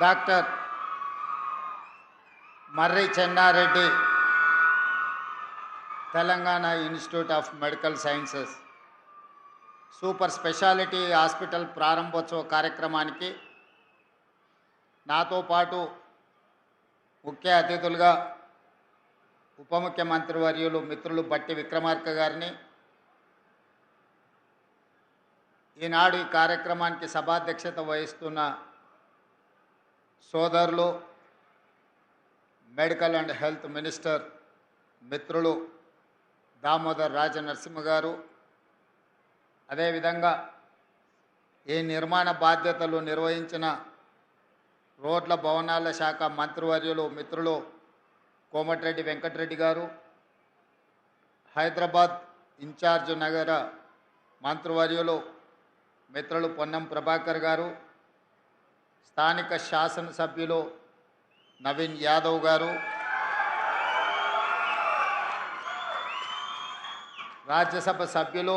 Doctor Marri Chennareddy Telangana institute of medical sciences super speciality hospital ప్రారంభోత్సవ కార్యక్రమానికి నాతో పాటు ముఖ్య అతిథులుగా ఉప ముఖ్యమంత్రి వర్యులు మిత్రులు బట్టి విక్రమార్క గారిని, ఈనాడు ఈ కార్యక్రమానికి సభాధ్యక్షత వహిస్తున్న సోదరులు మెడికల్ అండ్ హెల్త్ మినిస్టర్ మిత్రులు దామోదర్ రాజ నరసింహ గారు, అదేవిధంగా ఈ నిర్మాణ బాధ్యతలు నిర్వహించిన రోడ్ల భవనాల శాఖ మంత్రివర్యులు మిత్రులు కోమటిరెడ్డి వెంకటరెడ్డి గారు, హైదరాబాద్ ఇన్ఛార్జ్ నగర మంత్రివర్యులు మిత్రులు పొన్నం ప్రభాకర్ గారు, స్థానిక శాసనసభ్యులు నవీన్ యాదవ్ గారు, రాజ్యసభ సభ్యులు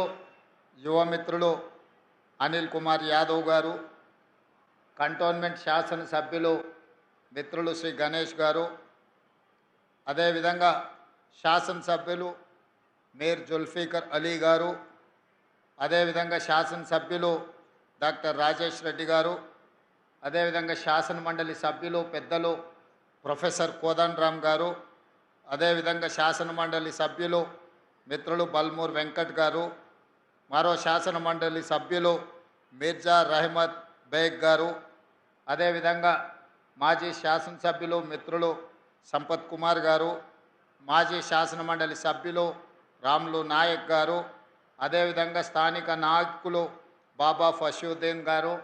యువమిత్రులు అనిల్ కుమార్ యాదవ్ గారు, కంటోన్మెంట్ శాసనసభ్యులు మిత్రులు శ్రీ గణేష్ గారు, అదేవిధంగా శాసనసభ్యులు మీర్ జుల్ఫీకర్ అలీ గారు, అదేవిధంగా శాసనసభ్యులు డాక్టర్ రాజేష్ రెడ్డి గారు, అదేవిధంగా శాసన మండలి సభ్యులు పెద్దలు ప్రొఫెసర్ కోదండరామ్ గారు, అదేవిధంగా శాసన మండలి సభ్యులు మిత్రులు బల్మూర్ వెంకట్ గారు, మరో శాసన మండలి సభ్యులు మిర్జా రహమత్ బేగ్ గారు, అదేవిధంగా మాజీ శాసనసభ్యులు మిత్రులు సంపత్ కుమార్ గారు, మాజీ శాసన మండలి సభ్యులు రాములు నాయక్ గారు, అదేవిధంగా స్థానిక నాయకులు బాబా ఫషుద్దీన్ గారు,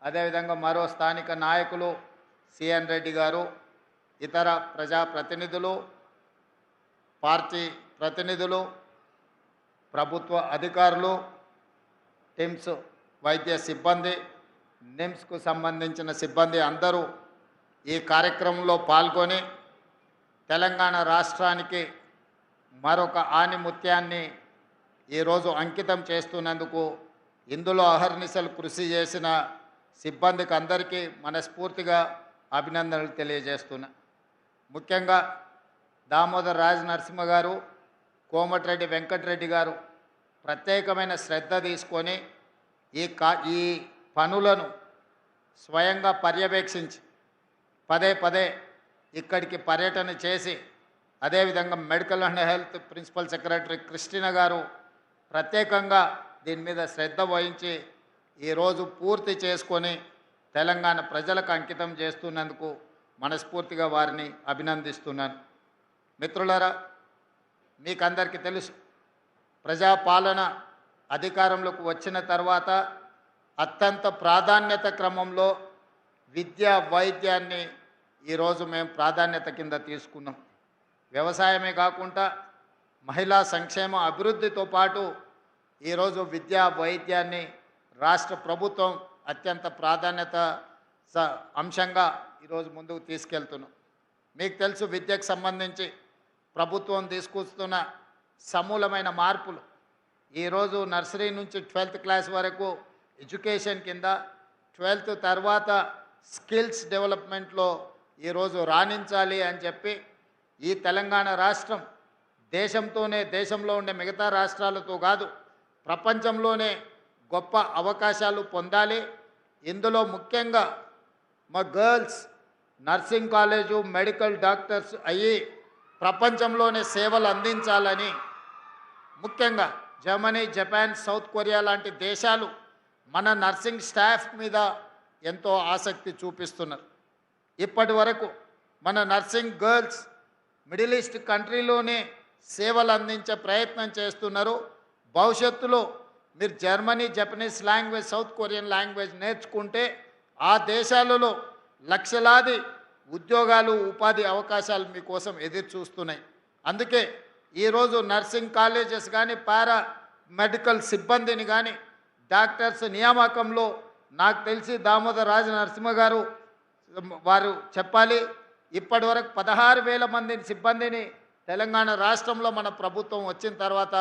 అదేవిధంగా మరో స్థానిక నాయకులు సిఎన్ రెడ్డి గారు, ఇతర ప్రజాప్రతినిధులు, పార్టీ ప్రతినిధులు, ప్రభుత్వ అధికారులు, టిమ్స్ వైద్య సిబ్బంది, నిమ్స్కు సంబంధించిన సిబ్బంది అందరూ ఈ కార్యక్రమంలో పాల్గొని తెలంగాణ రాష్ట్రానికి మరొక ఆణిముత్యాన్ని ఈరోజు అంకితం చేస్తున్నందుకు ఇందులో అహర్నిశలు కృషి చేసిన సిబ్బందికి అందరికీ మనస్ఫూర్తిగా అభినందనలు తెలియజేస్తున్నా. ముఖ్యంగా దామోదర్ రాజ నరసింహ గారు, కోమటిరెడ్డి వెంకటరెడ్డి గారు ప్రత్యేకమైన శ్రద్ధ తీసుకొని ఈ పనులను స్వయంగా పర్యవేక్షించి పదే పదే ఇక్కడికి పర్యటన చేసి, అదేవిధంగా medical and health principal secretary Christina గారు ప్రత్యేకంగా దీని మీద శ్రద్ధ వహించి ఈరోజు పూర్తి చేసుకొని తెలంగాణ ప్రజలకు అంకితం చేస్తున్నందుకు మనస్ఫూర్తిగా వారిని అభినందిస్తున్నాను. మిత్రులారా, మీకందరికీ తెలుసు, ప్రజాపాలన అధికారంలోకి వచ్చిన తర్వాత అత్యంత ప్రాధాన్యత క్రమంలో విద్యా వైద్యాన్ని ఈరోజు మేము ప్రాధాన్యత కింద తీసుకున్నాం. వ్యవసాయమే కాకుండా మహిళా సంక్షేమ అభివృద్ధితో పాటు ఈరోజు విద్యా వైద్యాన్ని రాష్ట్ర ప్రభుత్వం అత్యంత ప్రాధాన్యత అంశంగా ఈరోజు ముందుకు తీసుకెళ్తున్నాం. మీకు తెలుసు, విద్యకు సంబంధించి ప్రభుత్వం తీసుకొస్తున్న సమూలమైన మార్పులు. ఈరోజు నర్సరీ నుంచి 12th క్లాస్ వరకు ఎడ్యుకేషన్ కింద, 12th తర్వాత స్కిల్స్ డెవలప్మెంట్లో ఈరోజు రాణించాలి అని చెప్పి ఈ తెలంగాణ రాష్ట్రం దేశంలో ఉండే మిగతా రాష్ట్రాలతో కాదు, ప్రపంచంలోనే గొప్ప అవకాశాలు పొందాలి. ఇందులో ముఖ్యంగా మా girls nursing college medical doctors అయ్యి ప్రపంచంలోనే సేవలు అందించాలని ముఖ్యంగా జర్మనీ, జపాన్, సౌత్ కొరియా లాంటి దేశాలు మన నర్సింగ్ స్టాఫ్ మీద ఎంతో ఆసక్తి చూపిస్తున్నారు. ఇప్పటి వరకు మన నర్సింగ్ గర్ల్స్ మిడిల్ ఈస్ట్ కంట్రీలోనే సేవలు అందించే ప్రయత్నం చేస్తున్నారు. భవిష్యత్తులో మీరు Germany, Japanese language, south Korean language నేర్చుకుంటే ఆ దేశాలలో లక్షలాది ఉద్యోగాలు, ఉపాధి అవకాశాలు మీకోసం ఎదురు చూస్తున్నాయి. అందుకే ఈరోజు నర్సింగ్ కాలేజెస్ కానీ, పారా మెడికల్ సిబ్బందిని కానీ డాక్టర్స్ నియామకంలో నాకు తెలిసి దామోదర్ రాజ నరసింహ గారు వారు చెప్పాలి, ఇప్పటి వరకు 16,000 మంది సిబ్బందిని తెలంగాణ రాష్ట్రంలో మన ప్రభుత్వం వచ్చిన తర్వాత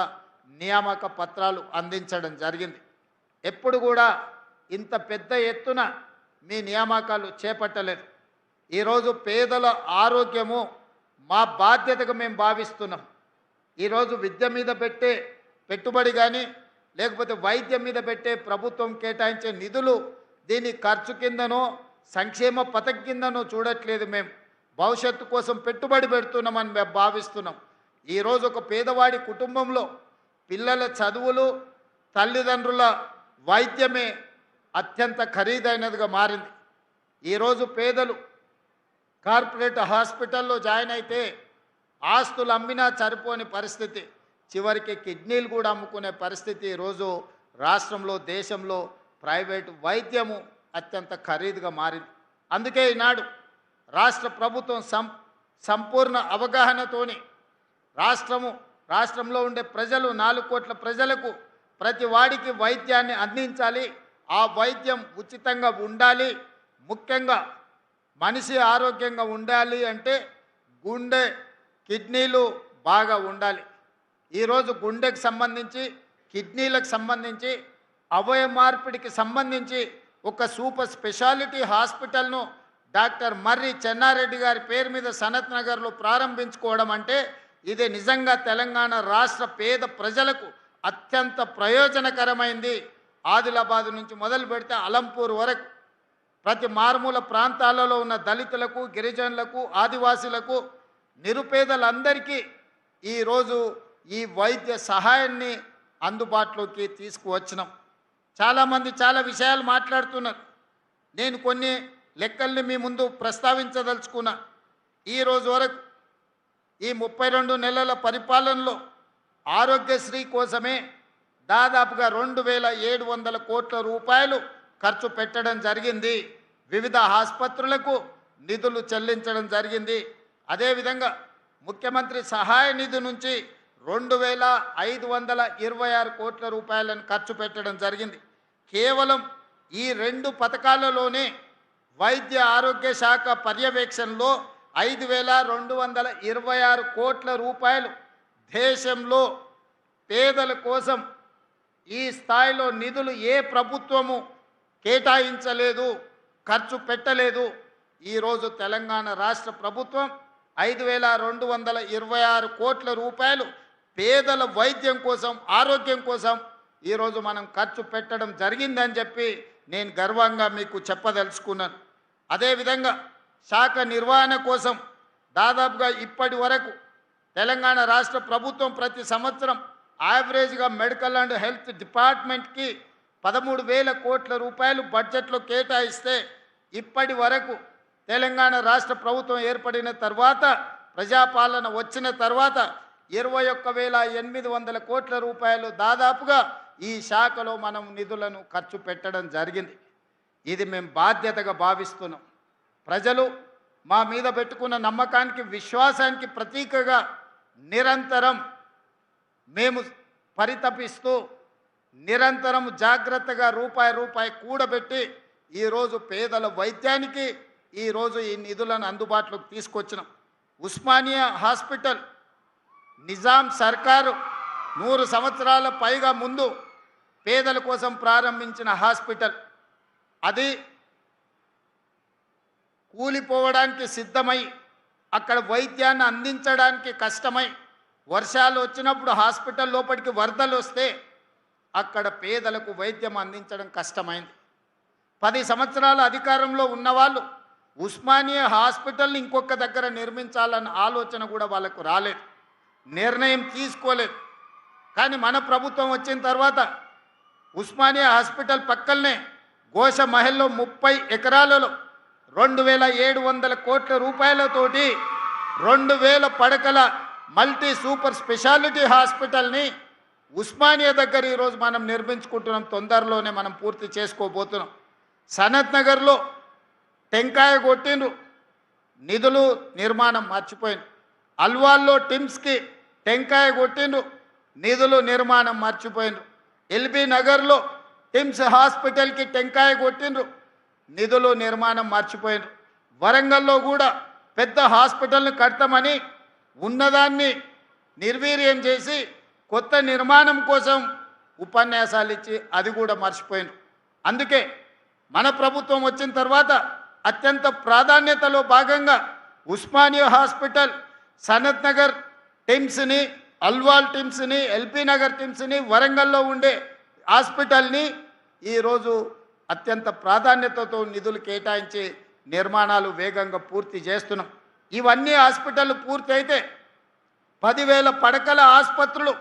నియామక పత్రాలు అందించడం జరిగింది. ఎప్పుడు కూడా ఇంత పెద్ద ఎత్తున మీ నియామకాలు చేపట్టలేదు. ఈరోజు పేదల ఆరోగ్యము మా బాధ్యతగా మేము భావిస్తున్నాం. ఈరోజు విద్య మీద పెట్టే పెట్టుబడి కానీ లేకపోతే వైద్యం మీద పెట్టే ప్రభుత్వం కేటాయించే నిధులు దీని ఖర్చు కిందనో సంక్షేమ పథకం కిందనో చూడట్లేదు. మేము భవిష్యత్తు కోసం పెట్టుబడి పెడుతున్నామని మేము భావిస్తున్నాం. ఈరోజు ఒక పేదవాడి కుటుంబంలో పిల్లల చదువులు తల్లిదండ్రుల వైద్యమే అత్యంత ఖరీదైనదిగా మారింది. ఈరోజు పేదలు కార్పొరేట్ హాస్పిటల్లో జాయిన్ అయితే ఆస్తులు అమ్మినా సరిపోని పరిస్థితి, చివరికి కిడ్నీలు కూడా అమ్ముకునే పరిస్థితి ఈరోజు రాష్ట్రంలో దేశంలో ప్రైవేటు వైద్యము అత్యంత ఖరీదుగా మారింది. అందుకే ఈనాడు రాష్ట్ర ప్రభుత్వం సంపూర్ణ అవగాహనతోని రాష్ట్రంలో ఉండే ప్రజలు 4 కోట్ల ప్రజలకు ప్రతి వాడికి వైద్యాన్ని అందించాలి. ఆ వైద్యం ఉచితంగా ఉండాలి. ముఖ్యంగా మనిషి ఆరోగ్యంగా ఉండాలి అంటే గుండె కిడ్నీలు బాగా ఉండాలి. ఈరోజు గుండెకు సంబంధించి కిడ్నీలకు సంబంధించి అవయవ మార్పిడికి సంబంధించి ఒక super speciality హాస్పిటల్ను doctor Marri Chennareddy గారి పేరు మీద సనత్ నగర్లో ప్రారంభించుకోవడం అంటే ఇది నిజంగా తెలంగాణ రాష్ట్ర పేద ప్రజలకు అత్యంత ప్రయోజనకరమైంది. ఆదిలాబాద్ నుంచి మొదలు పెడితే అలంపూర్ వరకు ప్రతి మారుమూల ప్రాంతాలలో ఉన్న దళితులకు గిరిజనులకు ఆదివాసీలకు నిరుపేదలందరికీ ఈరోజు ఈ వైద్య సహాయాన్ని అందుబాటులోకి తీసుకువచ్చినాం. చాలామంది చాలా విషయాలు మాట్లాడుతున్నారు. నేను కొన్ని లెక్కల్ని మీ ముందు ప్రస్తావించదలుచుకున్నా. ఈరోజు వరకు ఈ 32 నెలల పరిపాలనలో ఆరోగ్యశ్రీ కోసమే దాదాపుగా 2700 కోట్ల రూపాయలు ఖర్చు పెట్టడం జరిగింది. వివిధ ఆసుపత్రులకు నిధులు చెల్లించడం జరిగింది. అదేవిధంగా ముఖ్యమంత్రి సహాయ నిధి నుంచి 2526 కోట్ల రూపాయలను ఖర్చు పెట్టడం జరిగింది. కేవలం ఈ 2 పథకాలలోనే వైద్య ఆరోగ్య శాఖ పర్యవేక్షణలో 5226 కోట్ల రూపాయలు దేశంలో పేదల కోసం ఈ స్థాయిలో నిధులు ఏ ప్రభుత్వము కేటాయించలేదు, ఖర్చు పెట్టలేదు. ఈరోజు తెలంగాణ రాష్ట్ర ప్రభుత్వం 5226 కోట్ల రూపాయలు పేదల వైద్యం కోసం ఆరోగ్యం కోసం ఈరోజు మనం ఖర్చు పెట్టడం జరిగిందని చెప్పి నేను గర్వంగా మీకు చెప్పదలుచుకున్నాను. అదేవిధంగా శాఖ నిర్వహణ కోసం దాదాపుగా ఇప్పటి వరకు తెలంగాణ రాష్ట్ర ప్రభుత్వం ప్రతి సంవత్సరం యావరేజ్గా మెడికల్ అండ్ హెల్త్ డిపార్ట్మెంట్కి 13,000 కోట్ల రూపాయలు బడ్జెట్లో కేటాయిస్తే ఇప్పటి వరకు తెలంగాణ రాష్ట్ర ప్రభుత్వం ఏర్పడిన తర్వాత ప్రజాపాలన వచ్చిన తర్వాత 21,800 కోట్ల రూపాయలు దాదాపుగా ఈ శాఖలో మనం నిధులను ఖర్చు పెట్టడం జరిగింది. ఇది మేము బాధ్యతగా భావిస్తున్నాం. ప్రజలు మా మీద పెట్టుకున్న నమ్మకానికి విశ్వాసానికి ప్రతీకగా నిరంతరం మేము పరితపిస్తూ నిరంతరం జాగ్రత్తగా రూపాయి కూడబెట్టి ఈరోజు పేదల వైద్యానికి ఈరోజు ఈ నిధులను అందుబాటులోకి తీసుకొచ్చినాం. ఉస్మానియా హాస్పిటల్ నిజాం సర్కారు 100 సంవత్సరాల పైగా ముందు పేదల కోసం ప్రారంభించిన హాస్పిటల్ అది కూలిపోవడానికి సిద్ధమై అక్కడ వైద్యాన్ని అందించడానికి కష్టమై వర్షాలు వచ్చినప్పుడు హాస్పిటల్ లోపలికి వరదలు వస్తే అక్కడ పేదలకు వైద్యం అందించడం కష్టమైంది. 10 సంవత్సరాల అధికారంలో ఉన్నవాళ్ళు ఉస్మానియా హాస్పిటల్ని ఇంకొక దగ్గర నిర్మించాలన్న ఆలోచన కూడా వాళ్ళకు రాలేదు, నిర్ణయం తీసుకోలేదు. కానీ మన ప్రభుత్వం వచ్చిన తర్వాత ఉస్మానియా హాస్పిటల్ పక్కనే గోష మహల్లో 30 ఎకరాలలో 2700 కోట్ల రూపాయలతోటి 2000 పడకల మల్టీ సూపర్ స్పెషాలిటీ హాస్పిటల్ని ఉస్మానియా దగ్గర ఈరోజు మనం నిర్మించుకుంటున్నాం. తొందరలోనే మనం పూర్తి చేసుకోబోతున్నాం. సనత్ నగర్లో టెంకాయ కొట్టిండ్రు, నిధులు నిర్మాణం మర్చిపోయింది. అల్వాల్లో టిమ్స్కి టెంకాయ కొట్టిండ్రు, నిధులు నిర్మాణం మర్చిపోయిండ్రు. ఎల్బీ నగర్లో టిమ్స్ హాస్పిటల్కి టెంకాయ కొట్టిండ్రు, నిధులు నిర్మాణం మర్చిపోయిండ్రు. వరంగల్లో కూడా పెద్ద హాస్పిటల్ని కడతామని ఉన్నదాన్ని నిర్వీర్యం చేసి కొత్త నిర్మాణం కోసం ఉపన్యాసాలు ఇచ్చి అది కూడా మర్చిపోయిండ్రు. అందుకే మన ప్రభుత్వం వచ్చిన తర్వాత అత్యంత ప్రాధాన్యతలో భాగంగా ఉస్మానియా హాస్పిటల్, సనత్ నగర్ టిమ్స్ని, అల్వాల్ టిమ్స్ని, ఎల్బీ నగర్ టిమ్స్ని, వరంగల్లో ఉండే హాస్పిటల్ని ఈరోజు అత్యంత ప్రాధాన్యతతో నిధులు కేటాయించి నిర్మాణాలు వేగంగా పూర్తి చేస్తున్నాం. ఇవన్నీ హాస్పిటల్ పూర్తి అయితే 10,000 పడకల ఆసుపత్రులు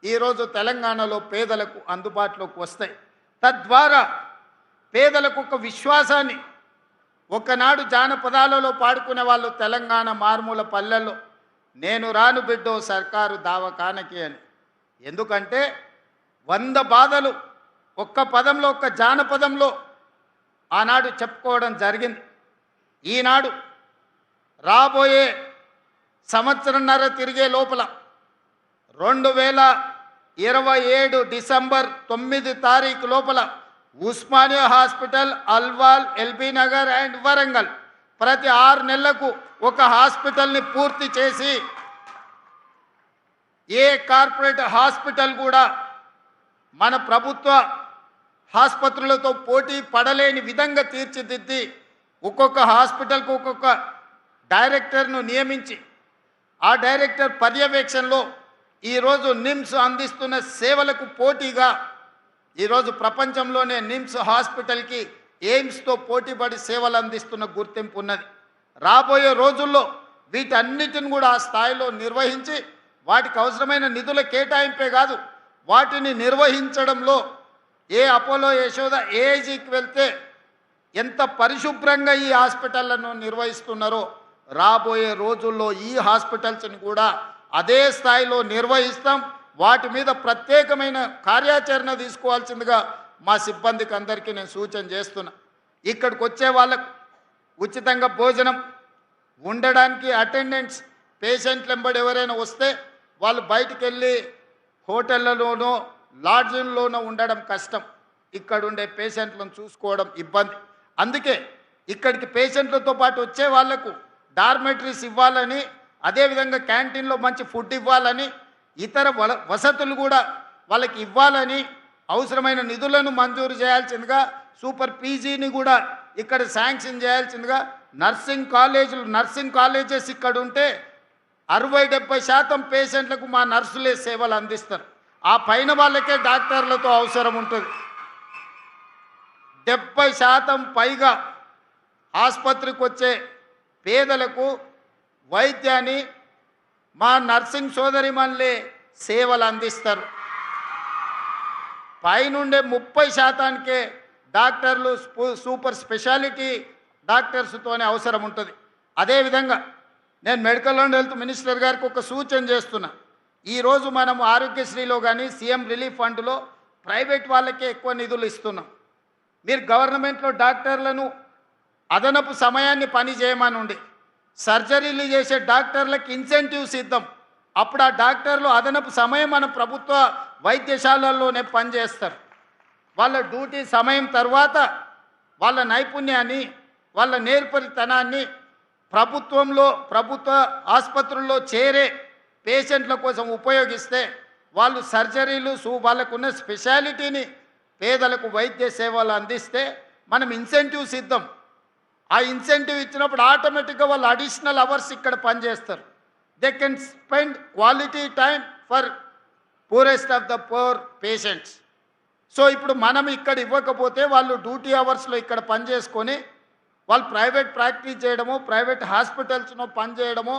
ఈరోజు తెలంగాణలో పేదలకు అందుబాటులోకి వస్తాయి. తద్వారా పేదలకు ఒక విశ్వాసాన్ని, ఒకనాడు జానపదాలలో పాడుకునే వాళ్ళు తెలంగాణ మారుమూల పల్లెల్లో నేను రాను బిడ్డో సర్కారు దావఖానకి అని. ఎందుకంటే 100 బాధలు ఒక్క పదంలో, ఒక్క జానపదంలో ఆనాడు చెప్పుకోవడం జరిగింది. ఈనాడు రాబోయే సంవత్సరంన్నర తిరిగే లోపల 2027 డిసెంబర్ 9 తారీఖు లోపల Osmania hospital, Alwal, LB Nagar and Warangal ప్రతి 6 నెలలకు ఒక హాస్పిటల్ని పూర్తి చేసి ఏ కార్పొరేట్ హాస్పిటల్ కూడా మన ప్రభుత్వ ఆసుపత్రులతో పోటీ పడలేని విధంగా తీర్చిదిద్ది ఒక్కొక్క హాస్పిటల్కు ఒక్కొక్క డైరెక్టర్ను నియమించి ఆ డైరెక్టర్ పర్యవేక్షణలో ఈరోజు నిమ్స్ అందిస్తున్న సేవలకు పోటీగా ఈరోజు ప్రపంచంలోనే నిమ్స్ హాస్పిటల్కి ఎయిమ్స్తో పోటీపడి సేవలు అందిస్తున్న గుర్తింపు ఉన్నది. రాబోయే రోజుల్లో వీటన్నిటిని కూడా ఆ స్థాయిలో నిర్వహించి వాటికి అవసరమైన నిధుల కేటాయింపే కాదు, వాటిని నిర్వహించడంలో ఏ అపోలో, యశోద, ఏఐజీకి వెళ్తే ఎంత పరిశుభ్రంగా ఈ హాస్పిటళ్లను నిర్వహిస్తున్నారో రాబోయే రోజుల్లో ఈ హాస్పిటల్స్ని కూడా అదే స్థాయిలో నిర్వహిస్తాం. వాటి మీద ప్రత్యేకమైన కార్యాచరణ తీసుకోవాల్సిందిగా మా సిబ్బందికి అందరికీ నేను సూచన చేస్తున్నా. ఇక్కడికి వచ్చే వాళ్ళకు ఉచితంగా భోజనం, ఉండడానికి అటెండెంట్స్, పేషెంట్లు వెంబడి ఎవరైనా వస్తే వాళ్ళు బయటికి వెళ్ళి హోటళ్లలోనో లాడ్జిల్లోనో ఉండడం కష్టం, ఇక్కడ ఉండే పేషెంట్లను చూసుకోవడం ఇబ్బంది. అందుకే ఇక్కడికి పేషెంట్లతో పాటు వచ్చే వాళ్లకు డార్మెటరీస్ ఇవ్వాలని, అదేవిధంగా క్యాంటీన్లో మంచి ఫుడ్ ఇవ్వాలని, ఇతర వసతులు కూడా వాళ్ళకి ఇవ్వాలని అవసరమైన నిధులను మంజూరు చేయాల్సిందిగా, సూపర్ పీజీని కూడా ఇక్కడ శాంక్షన్ చేయాల్సిందిగా, నర్సింగ్ కాలేజెస్ ఇక్కడ ఉంటే 60-70% పేషెంట్లకు మా నర్సులే సేవలు అందిస్తారు. ఆ పైన వాళ్ళకే డాక్టర్లతో అవసరం ఉంటుంది. 70% పైగా ఆసుపత్రికి వచ్చే పేదలకు వైద్యాన్ని మా నర్సింగ్ సోదరిమణులే సేవలు అందిస్తారు. పైనుండే 30%కే డాక్టర్లు, సూపర్ స్పెషాలిటీ డాక్టర్స్తోనే అవసరం ఉంటుంది. అదేవిధంగా నేను మెడికల్ అండ్ హెల్త్ మినిస్టర్ గారికి ఒక సూచన చేస్తున్నా. ఈరోజు మనం ఆరోగ్యశ్రీలో కానీ సీఎం రిలీఫ్ ఫండ్లో ప్రైవేట్ వాళ్ళకే ఎక్కువ నిధులు ఇస్తున్నాం. మీరు గవర్నమెంట్లో డాక్టర్లను అదనపు సమయాన్ని పని చేయమని ఉండి సర్జరీలు చేసే డాక్టర్లకు ఇన్సెంటివ్స్ ఇద్దాం. అప్పుడు ఆ డాక్టర్లు అదనపు సమయం మన ప్రభుత్వ వైద్యశాలల్లోనే పనిచేస్తారు. వాళ్ళ డ్యూటీ సమయం తర్వాత వాళ్ళ నైపుణ్యాన్ని, వాళ్ళ నేర్పరితనాన్ని ప్రభుత్వ ఆసుపత్రుల్లో చేరే పేషెంట్ల కోసం ఉపయోగిస్తే వాళ్ళు సర్జరీలు, వాళ్ళకున్న స్పెషాలిటీని పేదలకు వైద్య సేవలు అందిస్తే మనం ఇన్సెంటివ్స్ ఇద్దాం. ఆ ఇన్సెంటివ్ ఇచ్చినప్పుడు ఆటోమేటిక్గా వాళ్ళు అడిషనల్ అవర్స్ ఇక్కడ పనిచేస్తారు. They can spend quality time for poorest of the poor patients. So ఇప్పుడు మనం ఇక్కడ ఇవ్వకపోతే వాళ్ళు డ్యూటీ అవర్స్లో ఇక్కడ పనిచేసుకొని వాళ్ళు ప్రైవేట్ ప్రాక్టీస్ చేయడమో, ప్రైవేట్ హాస్పిటల్స్లో పనిచేయడమో,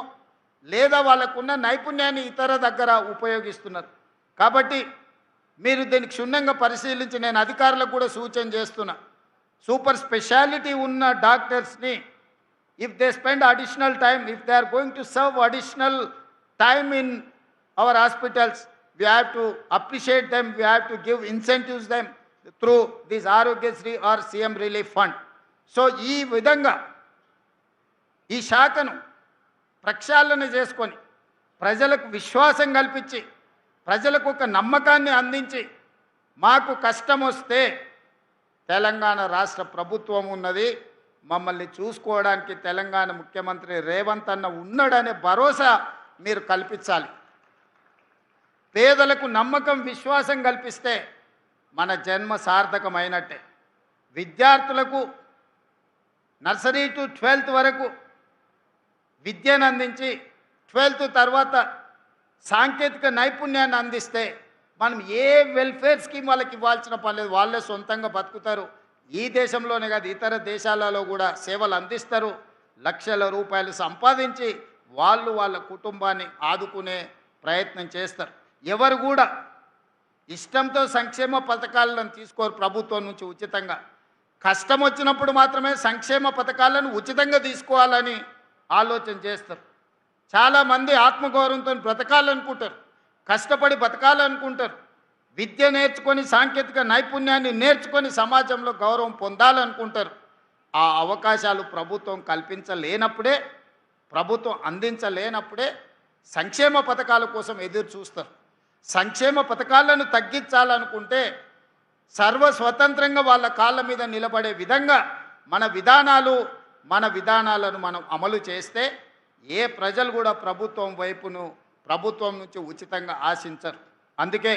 లేదా వాళ్ళకున్న నైపుణ్యాన్ని ఇతర దగ్గర ఉపయోగిస్తున్నారు. కాబట్టి మీరు దీనికి క్షుణ్ణంగా పరిశీలించి, నేను అధికారులకు కూడా సూచన చేస్తున్నా, సూపర్ స్పెషాలిటీ ఉన్న డాక్టర్స్ని if they spend additional time, if they are going to serve additional time in our hospitals, we have to appreciate them, we have to give incentives them through this Arogyasri or CM Relief Fund. So ఈ విధంగా ఈ శాఖను ప్రక్షాళన చేసుకొని ప్రజలకు విశ్వాసం కల్పించి, ప్రజలకు ఒక నమ్మకాన్ని అందించి, మాకు కష్టం వస్తే తెలంగాణ రాష్ట్ర ప్రభుత్వం ఉన్నది, మమ్మల్ని చూసుకోవడానికి తెలంగాణ ముఖ్యమంత్రి రేవంత్ అన్న ఉన్నాడనే భరోసా మీరు కల్పించాలి. పేదలకు నమ్మకం, విశ్వాసం కల్పిస్తే మన జన్మ సార్థకమైనట్టే. విద్యార్థులకు నర్సరీ టు 12th వరకు విద్యను అందించి 12th తర్వాత సాంకేతిక నైపుణ్యాన్ని అందిస్తే మనం ఏ వెల్ఫేర్ స్కీమ్ వాళ్ళకి ఇవ్వాల్సిన పని లేదు. వాళ్ళే సొంతంగా బతుకుతారు. ఈ దేశంలోనే కాదు ఇతర దేశాలలో కూడా సేవలు అందిస్తారు. లక్షల రూపాయలు సంపాదించి వాళ్ళ కుటుంబాన్ని ఆదుకునే ప్రయత్నం చేస్తారు. ఎవరు కూడా ఇష్టంతో సంక్షేమ పథకాలను తీసుకోరు ప్రభుత్వం నుంచి ఉచితంగా. కష్టం వచ్చినప్పుడు మాత్రమే సంక్షేమ పథకాలను ఉచితంగా తీసుకోవాలని ఆలోచన చేస్తారు. చాలామంది ఆత్మగౌరవంతో బ్రతకాలనుకుంటారు, కష్టపడి బతకాలనుకుంటారు, విద్య నేర్చుకొని సాంకేతిక నైపుణ్యాన్ని నేర్చుకొని సమాజంలో గౌరవం పొందాలనుకుంటారు. ఆ అవకాశాలు ప్రభుత్వం కల్పించలేనప్పుడే, ప్రభుత్వం అందించలేనప్పుడే సంక్షేమ పథకాల కోసం ఎదురు చూస్తారు. సంక్షేమ పథకాలను తగ్గించాలనుకుంటే సర్వస్వతంత్రంగా వాళ్ళ కాళ్ళ మీద నిలబడే విధంగా మన విధానాలను మనం అమలు చేస్తే ఏ ప్రజలు కూడా ప్రభుత్వం నుంచి ఉచితంగా ఆశించరు. అందుకే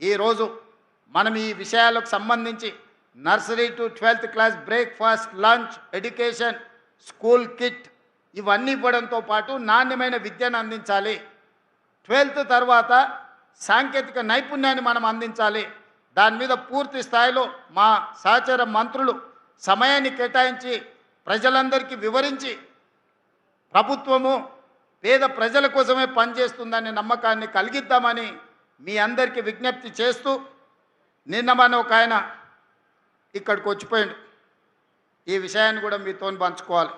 ఈరోజు మనం ఈ విషయాలకు సంబంధించి nursery to 12th class breakfast, lunch, education, school kit ఇవన్నీ ఇవ్వడంతో పాటు నాణ్యమైన విద్యను అందించాలి. 12th తర్వాత సాంకేతిక నైపుణ్యాన్ని మనం అందించాలి. దాని మీద పూర్తి స్థాయిలో మా సహచర మంత్రులు సమయాన్ని కేటాయించి ప్రజలందరికీ వివరించి ప్రభుత్వము పేద ప్రజల కోసమే పనిచేస్తుందనే నమ్మకాన్ని కలిగిద్దామని మీ అందరికీ విజ్ఞప్తి చేస్తూ, నిన్న మన ఒక ఆయన ఇక్కడికి వచ్చిపోయాడు. ఈ విషయాన్ని కూడా మీతో పంచుకోవాలి.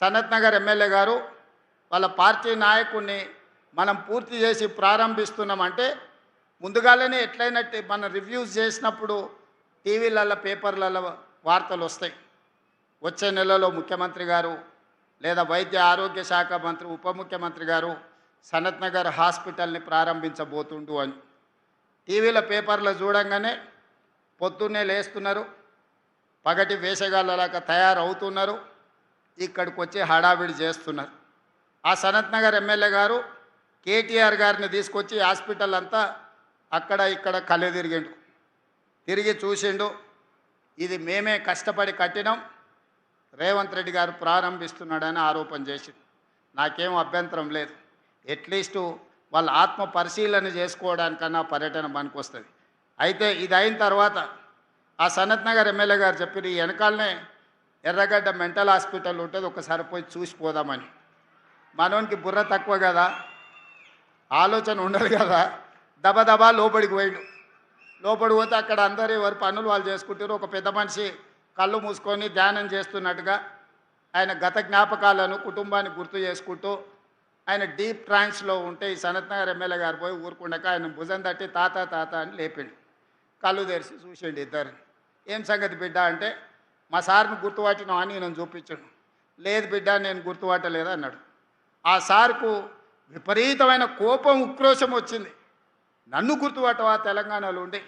సనత్ నగర్ ఎమ్మెల్యే గారు వాళ్ళ పార్టీ నాయకుడిని మనం పూర్తి చేసి ప్రారంభిస్తున్నామంటే ముందుగానే ఎట్లయినట్టు మనం రివ్యూస్ చేసినప్పుడు టీవీలలో పేపర్లలో వార్తలు వస్తాయి. వచ్చే నెలలో ముఖ్యమంత్రి గారు లేదా వైద్య ఆరోగ్య శాఖ మంత్రి ఉప ముఖ్యమంత్రి గారు సనత్ నగర్ హాస్పిటల్ని ప్రారంభించబోతుండు అని టీవీల పేపర్లో చూడంగానే పొద్దున్నే లేస్తున్నారు, పగటి వేషగాళ్ళలాగా తయారవుతున్నారు, ఇక్కడికి వచ్చి హడావిడి చేస్తున్నారు. ఆ సనత్ నగర్ ఎమ్మెల్యే గారు కేటీఆర్ గారిని తీసుకొచ్చి హాస్పిటల్ అంతా అక్కడ ఇక్కడ కళ్ళు తిరిగి చూసిండు. ఇది మేమే కష్టపడి కట్టినాం, రేవంత్ రెడ్డి గారు ప్రారంభిస్తున్నాడని ఆరోపణ చేసింది. నాకేం అభ్యంతరం లేదు. అట్లీస్టు వాళ్ళ ఆత్మ పరిశీలన చేసుకోవడానికన్నా పర్యటన పనికొస్తుంది. అయితే ఇది అయిన తర్వాత ఆ సనత్ నగర్ ఎమ్మెల్యే గారు చెప్పారు, ఈ వెనకాలనే ఎర్రగడ్డ మెంటల్ హాస్పిటల్ ఉంటుంది, ఒకసారి పోయి చూసిపోదామని. మనోనికి బుర్ర తక్కువ కదా, ఆలోచన ఉండదు కదా, దబదబా లోపలికి పోయిండు. లోపలికి పోతే అక్కడ అందరూ ఎవరి పనులు వాళ్ళు చేసుకుంటారు. ఒక పెద్ద మనిషి కళ్ళు మూసుకొని ధ్యానం చేస్తున్నట్టుగా ఆయన గత జ్ఞాపకాలను కుటుంబాన్ని గుర్తు చేసుకుంటూ ఆయన డీప్ ట్రాన్స్లో ఉంటే ఈ సనత్ నగర్ ఎమ్మెల్యే గారు పోయి ఊరుకుండక ఆయన భుజం తట్టి తాత తాత అని లేపిండు. కళ్ళు తెరిచి చూసిండు ఇద్దరు. ఏం సంగతి బిడ్డ అంటే, మా సార్ని గుర్తుపట్టినావు అని నేను చూపించాడు. లేదు బిడ్డ నేను గుర్తుపట్టలేదు అన్నాడు. ఆ సార్కు విపరీతమైన కోపం, ఉక్రోషం వచ్చింది. నన్ను గుర్తుపట్టవా తెలంగాణలో ఉండి?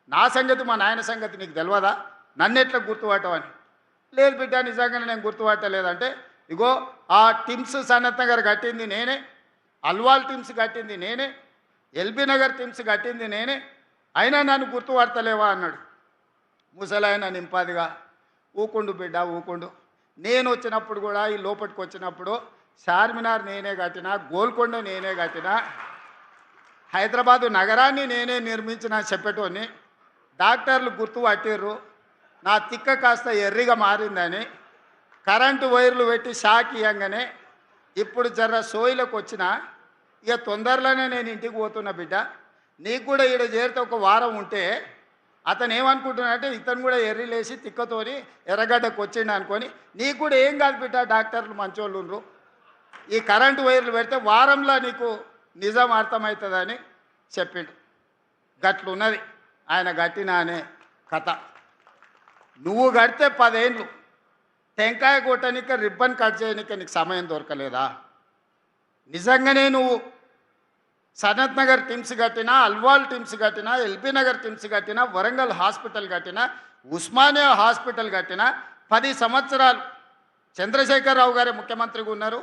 నా సంగతి మా నాయన సంగతి నీకు తెలియదా? నన్ను ఎట్లా గుర్తుపట్టవని? లేదు బిడ్డ నిజంగానే నేను గుర్తుపట్టలేదంటే, ఇగో ఆ టిమ్స్ సనత్ నగర్ కట్టింది నేనే, అల్వాల్ టిమ్స్ కట్టింది నేనే, ఎల్బీ నగర్ టిమ్స్ కట్టింది నేనే, అయినా నన్ను గుర్తుపడతలేవా అన్నాడు. ముసలాయన నింపాదిగా, ఊకుండు బిడ్డ ఊకుండు, నేను వచ్చినప్పుడు కూడా ఈ లోపలికి వచ్చినప్పుడు చార్మినార్ నేనే కట్టినా, గోల్కొండ నేనే కట్టినా, హైదరాబాదు నగరాన్ని నేనే నిర్మించిన చెప్పేటోని, డాక్టర్లు గుర్తుపట్టిర్రు, నా తిక్క కాస్త ఎర్రిగా మారిందని కరెంటు వైర్లు పెట్టి షాక్ ఇవ్వగానే ఇప్పుడు జర్ర సోయిలకు వచ్చిన, ఇక తొందరలోనే నేను ఇంటికి పోతున్నా బిడ్డ, నీకు కూడా ఈడ చేరితే ఒక వారం ఉంటే అతను ఏమనుకుంటున్నాడంటే ఇతను కూడా ఎర్రిలేసి తిక్కతోని ఎర్రగడ్డకు వచ్చిండు అనుకొని, నీకు కూడా ఏం కాదు బిడ్డ, డాక్టర్లు మంచోళ్ళు ఉండ్రు, ఈ కరెంటు వైర్లు పెడితే వారంలో నీకు నిజం అర్థమవుతుందని చెప్పిండు. గట్లున్నది ఆయన గట్టిన అనే కథ. నువ్వు కడితే 10 ఏళ్ళు టెంకాయ కొట్టనిక రిబ్బన్ కట్ చేయనిక నీకు సమయం దొరకలేదా? నిజంగానే నువ్వు సనత్ నగర్ టిమ్స్ కట్టినా, అల్వాల్ టిమ్స్ కట్టినా, ఎల్బీ నగర్ టిమ్స్ కట్టినా, వరంగల్ హాస్పిటల్ కట్టినా, ఉస్మానియా హాస్పిటల్ కట్టినా 10 సంవత్సరాలు చంద్రశేఖరరావు గారే ముఖ్యమంత్రిగా ఉన్నారు,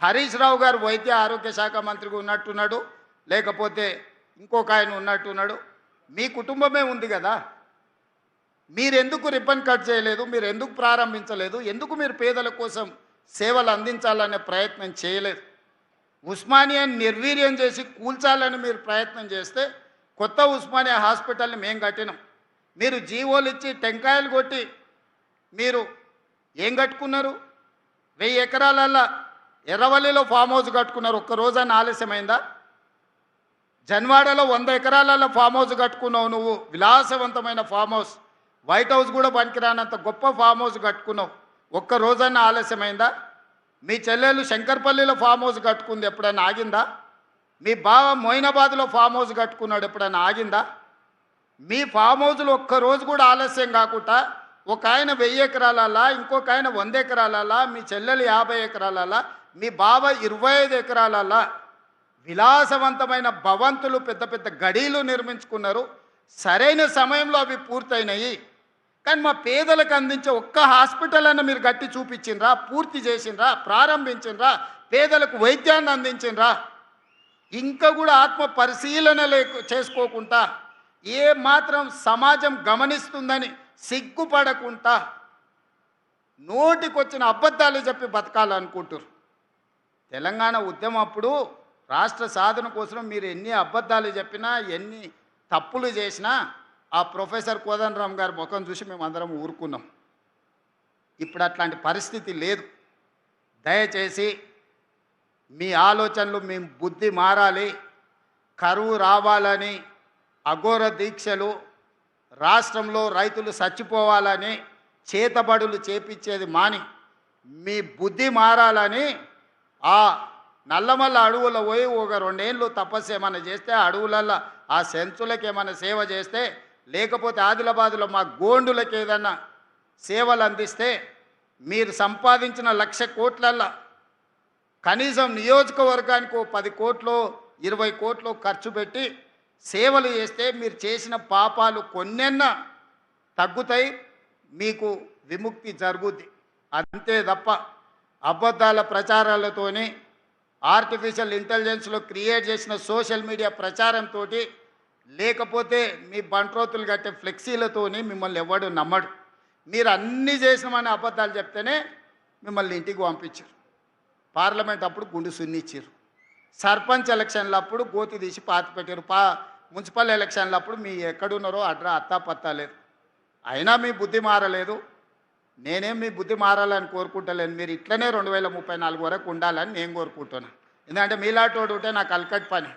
హరీష్ రావు గారు వైద్య ఆరోగ్య శాఖ మంత్రిగా ఉన్నట్టున్నాడు, లేకపోతే ఇంకొక ఆయన ఉన్నట్టున్నాడు. మీ కుటుంబమే ఉంది కదా, మీరెందుకు రిబ్బన్ కట్ చేయలేదు, మీరు ఎందుకు ప్రారంభించలేదు, ఎందుకు మీరు పేదల కోసం సేవలు అందించాలనే ప్రయత్నం చేయలేదు? ఉస్మానియాని నిర్వీర్యం చేసి కూల్చాలని మీరు ప్రయత్నం చేస్తే కొత్త ఉస్మానియా హాస్పిటల్ని మేము కట్టినాం. మీరు జీవోలు ఇచ్చి టెంకాయలు కొట్టి మీరు ఏం కట్టుకున్నారు? 1000 ఎకరాలల్లో ఎర్రవల్లిలో ఫామ్ హౌస్ కట్టుకున్నారు. ఒక్క రోజన్నా ఆలస్యమైందా? జన్వాడలో 100 ఎకరాలలో ఫామ్ హౌస్ కట్టుకున్నావు నువ్వు, విలాసవంతమైన ఫామ్ హౌస్, వైట్ హౌస్ కూడా పనికిరానంత గొప్ప ఫామ్ హౌస్ కట్టుకున్నావు. ఒక్క రోజన్నా ఆలస్యమైందా? మీ చెల్లెలు శంకర్పల్లిలో ఫామ్ హౌస్ కట్టుకుంది, ఎప్పుడైనా ఆగిందా? మీ బావ మొయినాబాద్లో ఫామ్ హౌస్ కట్టుకున్నాడు, ఎప్పుడైనా ఆగిందా? మీ ఫామ్ హౌస్లో ఒక్కరోజు కూడా ఆలస్యం కాకుండా ఒక ఆయన 1000 ఎకరాలలా, ఇంకొక ఆయన 100 ఎకరాలలా, మీ చెల్లెలు 50 ఎకరాలలా, మీ బావ 25 ఎకరాలలా విలాసవంతమైన భవంతులు, పెద్ద పెద్ద గడీలు నిర్మించుకున్నారు. సరైన సమయంలో అవి పూర్తయినాయి. కానీ మా పేదలకు అందించే ఒక్క హాస్పిటల్ అన్న మీరు కట్టి చూపించిండ్రా, పూర్తి చేసిండ్రా, ప్రారంభించిండ్రా, పేదలకు వైద్యాన్ని అందించిండ్రా? ఇంకా కూడా ఆత్మ పరిశీలన చేసుకోకుండా ఏ మాత్రం సమాజం గమనిస్తుందని సిగ్గుపడకుండా నోటికొచ్చిన అబద్ధాలు చెప్పి బతకాలనుకుంటారు. తెలంగాణ ఉద్యమం అప్పుడు రాష్ట్ర సాధన కోసం మీరు ఎన్ని అబద్ధాలు చెప్పినా, ఎన్ని తప్పులు చేసినా ఆ ప్రొఫెసర్ కోదండరామ్ గారి ముఖం చూసి మేము అందరం ఊరుకున్నాం. ఇప్పుడు అట్లాంటి పరిస్థితి లేదు. దయచేసి మీ ఆలోచనలు, మీ బుద్ధి మారాలి. కరువు రావాలని అఘోర దీక్షలు, రాష్ట్రంలో రైతులు చచ్చిపోవాలని చేతబడులు చేపించేది మాని మీ బుద్ధి మారాలని ఆ నల్లమల్ల అడవుల్లో పోయి ఒక 2 ఏళ్ళు తపస్సు ఏమైనా చేస్తే, అడవులల్లో ఆ సెంచులకు ఏమైనా సేవ చేస్తే, లేకపోతే ఆదిలాబాదులో మా గోండులకు ఏదన్నా సేవలు అందిస్తే మీరు సంపాదించిన 1,00,000 కోట్లల్లో కనీసం నియోజకవర్గానికి 10 కోట్లు 20 కోట్లు ఖర్చు పెట్టి సేవలు చేస్తే మీరు చేసిన పాపాలు కొన్నెన్నా తగ్గుతాయి, మీకు విముక్తి జరుగుద్ది. అంతే తప్ప అబద్ధాల ప్రచారాలతోని, ఆర్టిఫిషియల్ ఇంటెలిజెన్స్లో క్రియేట్ చేసిన సోషల్ మీడియా ప్రచారంతో, లేకపోతే మీ బంట్రోతులు కట్టే ఫ్లెక్సీలతోని మిమ్మల్ని ఎవడు నమ్మడు. మీరు అన్నీ చేసినామని అబద్ధాలు చెప్తేనే మిమ్మల్ని ఇంటికి పంపించారు. పార్లమెంట్ అప్పుడు గుండు సున్నిచ్చారు. సర్పంచ్ ఎలక్షన్లు అప్పుడు గోతి తీసి పాతి పెట్టారు. మున్సిపల్ ఎలక్షన్లు అప్పుడు మీ ఎక్కడున్నారో అత్తా పత్తా లేదు. అయినా మీ బుద్ధి మారలేదు. నేనేం మీ బుద్ధి మారాలని కోరుకుంటలేను. మీరు ఇట్లనే 2034 వరకు ఉండాలని నేను కోరుకుంటున్నాను. ఎందుకంటే మీలాటోడు ఉంటే నాకు అలకట్ పని.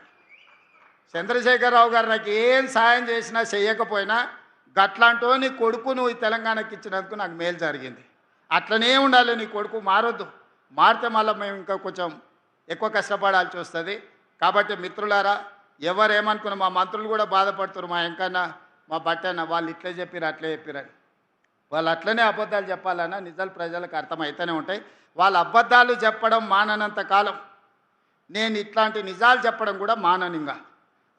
చంద్రశేఖరరావు గారు నాకు ఏం సాయం చేసినా చేయకపోయినా గట్లాంటో నీ కొడుకు నువ్వు ఈ తెలంగాణకి ఇచ్చినందుకు నాకు మేలు జరిగింది. అట్లనే ఉండాలి. నీ కొడుకు మారొద్దు. మారితే మళ్ళీ మేము ఇంకా కొంచెం ఎక్కువ కష్టపడాల్సి వస్తుంది. కాబట్టి మిత్రులారా, ఎవరేమనుకున్నా మా మంత్రులు కూడా బాధపడుతున్నారు. మా ఎంకన్నా, మా బట్టన్న వాళ్ళు ఇట్లే చెప్పిరు అట్లే చెప్పిరని. వాళ్ళు అట్లనే అబద్ధాలు చెప్పాలన్నా నిజాలు ప్రజలకు అర్థమవుతూనే ఉంటాయి. వాళ్ళ అబద్ధాలు చెప్పడం మాననంత కాలం నేను ఇట్లాంటి నిజాలు చెప్పడం కూడా మాననింగా.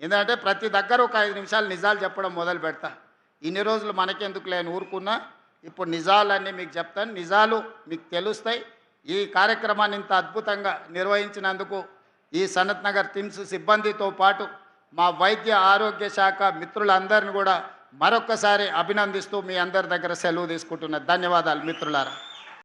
ఎందుకంటే ప్రతి దగ్గర ఒక 5 నిమిషాలు నిజాలు చెప్పడం మొదలు పెడతా. ఇన్ని రోజులు మనకెందుకు లేని ఊరుకున్నా, ఇప్పుడు నిజాలన్నీ మీకు చెప్తాను. నిజాలు మీకు తెలుస్తాయి. ఈ కార్యక్రమాన్ని ఇంత అద్భుతంగా నిర్వహించినందుకు ఈ సనత్ నగర్ టిమ్స్ సిబ్బందితో పాటు మా వైద్య ఆరోగ్య శాఖ మిత్రులందరిని కూడా మరొక్కసారి అభినందిస్తూ మీ అందరి దగ్గర సెలవు తీసుకుంటున్నా. ధన్యవాదాలు మిత్రులారా.